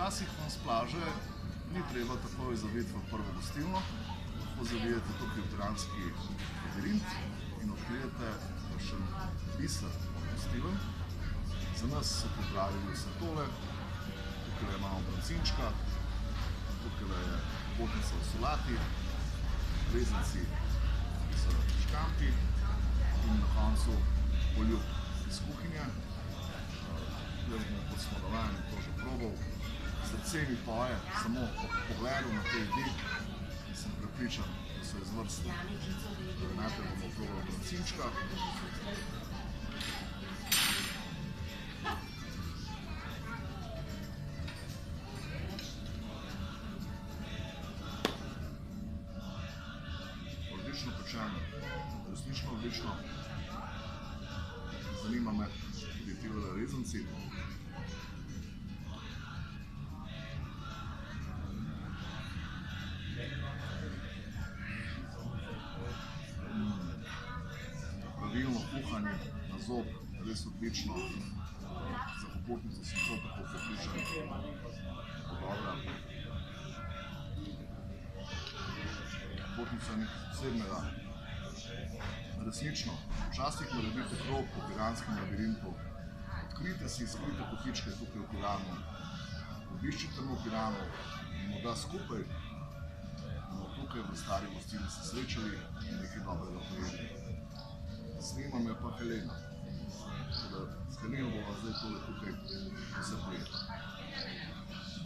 včasih vam s plaže ni treba takoj zaviti v prvo gostilno, lahko zavijete tukaj v Piranski labirint in odkrijete še biser gostiln. Za nas so pripravili vse tole, tukaj imamo brancinčka, tukaj je potnica v solati, rezanci s škampi in na koncu poljub iz kuhinje. Jaz bom kot smo navajeni to že probal. Srce mi poje samo ob pogledu na te jedi in sem prepričan, da so izvrstni. Najprej bomo probali brancinčka. Odlično pečeno, resnično odlično. Zanima me tudi tile rezanci. Pravilno kuhanje na zob, res odlično. Za popotnico sem prav tako prepričan. Dobra. Popotnica je nekaj posebnega. Resnično, včasih naredite krog po Piranskem labirintu, odkrijte si skrite kotičke tukaj v Piranu, obiščite me v Piranu in morda skupaj bomo tukaj v stari gostilni se srečali in nekaj dobrega pojedli. Snima me pa Helena, tako da s Heleno bova zdaj tole tukaj vse pojedla.